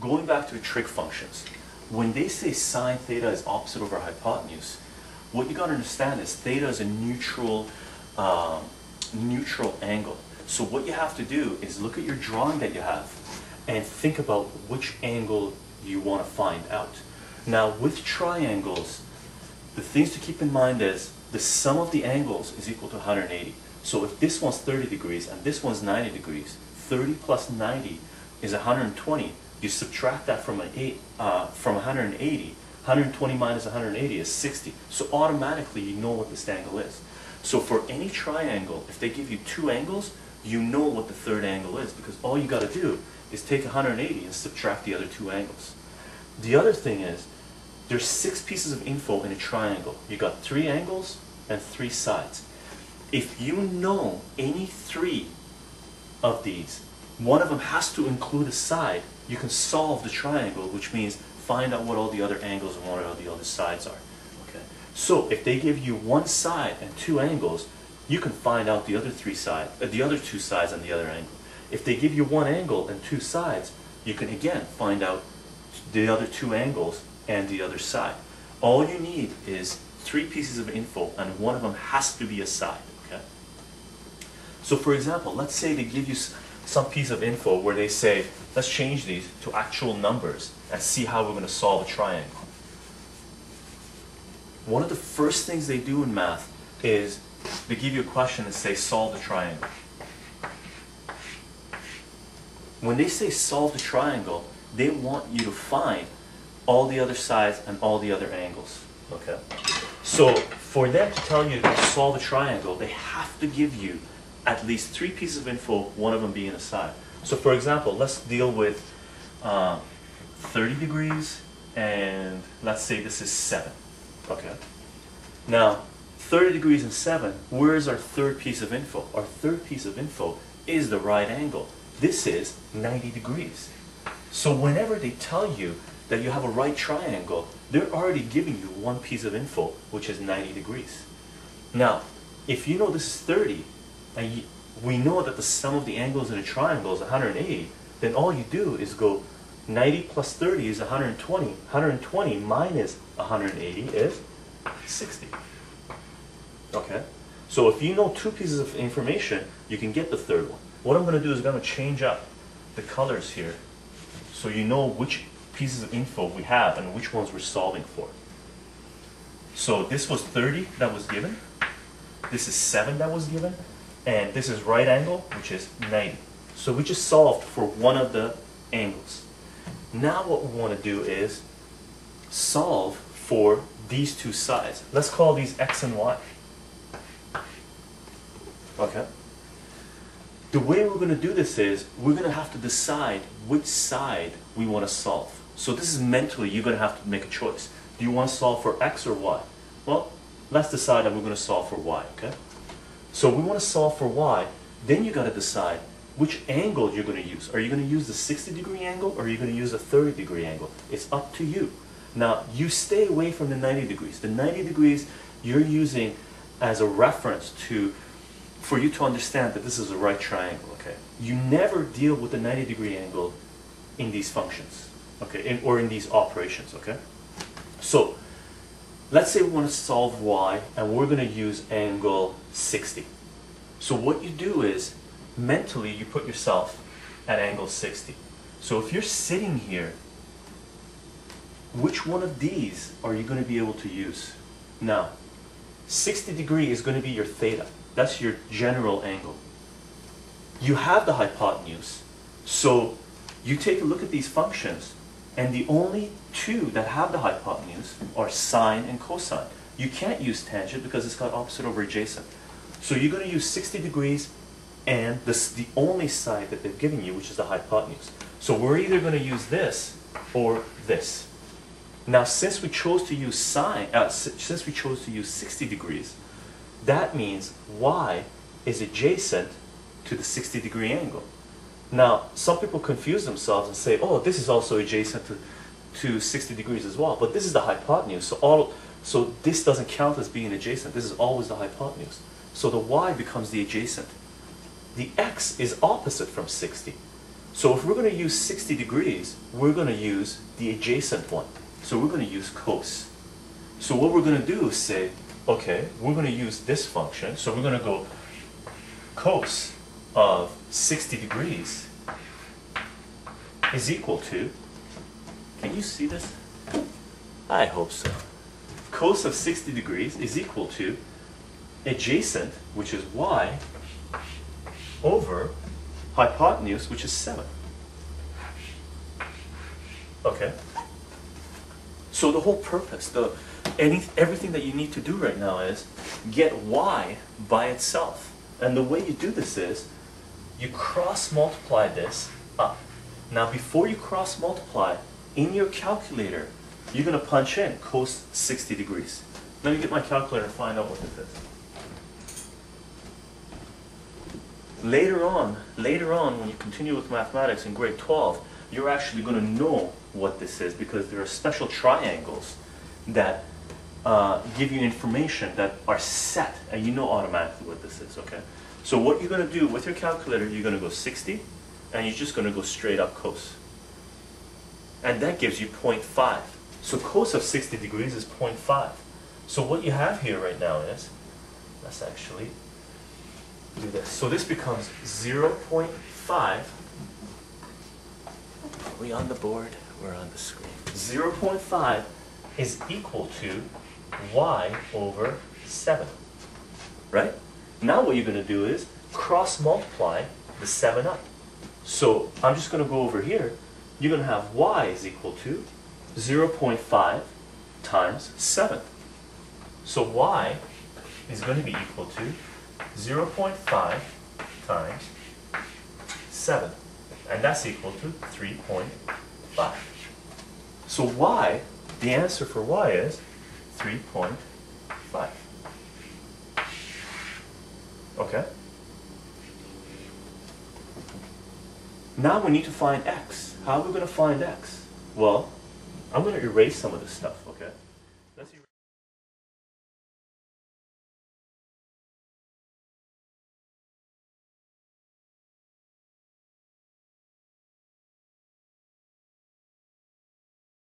going back to the trig functions, when they say sine theta is opposite over hypotenuse, what you got to understand is theta is a neutral angle. So what you have to do is look at your drawing that you have and think about which angle you want to find out. Now with triangles, the things to keep in mind is the sum of the angles is equal to 180. So if this one's 30 degrees and this one's 90 degrees, 30 plus 90 is 120. You subtract that from 180. 120 minus 180 is 60. So automatically you know what this angle is. So for any triangle, if they give you two angles, you know what the third angle is, because all you got to do is take 180 and subtract the other two angles. The other thing is, there's 6 pieces of info in a triangle. You got 3 angles and 3 sides. If you know any 3 of these, one of them has to include a side, you can solve the triangle, which means find out what all the other angles and what all the other sides are. Okay. So if they give you one side and 2 angles, you can find out the other 2 sides and the other angle. If they give you one angle and 2 sides, you can again find out the other 2 angles and the other side. All you need is 3 pieces of info, and one of them has to be a side. Okay. So for example, let's say they give you some piece of info where they say, let's change these to actual numbers and see how we're going to solve a triangle. One of the first things they do in math is they give you a question and say, solve the triangle. When they say solve the triangle, they want you to find all the other sides and all the other angles. Okay? So for them to tell you to solve a triangle, they have to give you at least 3 pieces of info, one of them being a side. So for example, let's deal with 30 degrees, and let's say this is 7. Okay? Now, 30 degrees and 7, where is our third piece of info? Our third piece of info is the right angle. This is 90 degrees. So whenever they tell you that you have a right triangle, they're already giving you one piece of info, which is 90 degrees. Now, if you know this is 30, and we know that the sum of the angles in a triangle is 180, then all you do is go 90 plus 30 is 120. 120 minus 180 is 60. Okay? So if you know 2 pieces of information, you can get the third one. What I'm going to do is I'm going to change up the colors here so you know which pieces of info we have and which ones we're solving for. So this was 30 that was given, this is 7 that was given, and this is right angle, which is 90. So we just solved for one of the angles. Now what we want to do is solve for these 2 sides. Let's call these x and y. Okay? The way we're going to do this is we're going to have to decide which side we want to solve. So this is mentally, you're going to have to make a choice. Do you want to solve for x or y? Well, let's decide that we're going to solve for y, okay? So we want to solve for y, then you got to decide which angle you're going to use. Are you going to use the 60-degree angle, or are you going to use a 30-degree angle? It's up to you. Now, you stay away from the 90 degrees. The 90 degrees you're using as a reference for you to understand that this is a right triangle, okay? You never deal with the 90-degree angle in these functions, okay, or in these operations, okay? So, let's say we want to solve y, and we're going to use angle 60. So what you do is, mentally, you put yourself at angle 60. So if you're sitting here, which one of these are you going to be able to use? Now, 60 degree is going to be your theta. That's your general angle. You have the hypotenuse, so you take a look at these functions, and the only 2 that have the hypotenuse are sine and cosine. You can't use tangent because it's got opposite over adjacent. So you're going to use 60 degrees and the only side that they've given you, which is the hypotenuse. So we're either going to use this or this. Now, since we chose to use since we chose to use 60 degrees, that means y is adjacent to the 60-degree angle. Now, some people confuse themselves and say, oh, this is also adjacent to 60 degrees as well, but this is the hypotenuse, so this doesn't count as being adjacent. This is always the hypotenuse. So the y becomes the adjacent. The x is opposite from 60. So if we're going to use 60 degrees, we're going to use the adjacent one. So we're going to use cos. So what we're going to do is say, okay, we're going to use this function. So we're going to go cos of 60 degrees is equal to, can you see this? I hope so. Cos of 60 degrees is equal to adjacent, which is y, over hypotenuse, which is 7. Okay? So the whole purpose, everything that you need to do right now is get y by itself. And the way you do this is you cross multiply this up. Now before you cross multiply, in your calculator, you're going to punch in cos 60 degrees. Let me get my calculator and find out what this is. Later on, when you continue with mathematics in grade 12, you're actually going to know what this is because there are special triangles that give you information that are set, and you know automatically what this is, okay? So what you're going to do with your calculator, you're going to go 60, and you're just going to go straight up cos. And that gives you 0.5. So cos of 60 degrees is 0.5. So what you have here right now is, let's actually do this. So this becomes 0.5. Are we on the board? We're on the screen. 0.5 is equal to y over 7. Right? Now what you're going to do is cross multiply the 7 up. So I'm just going to go over here. You're going to have y is equal to 0.5 times 7. So y is going to be equal to 0.5 times 7. And that's equal to 3.5. So y, the answer for y is 3.5. Okay? Now we need to find x. How are we going to find x? Well, I'm going to erase some of this stuff, okay? Let's erase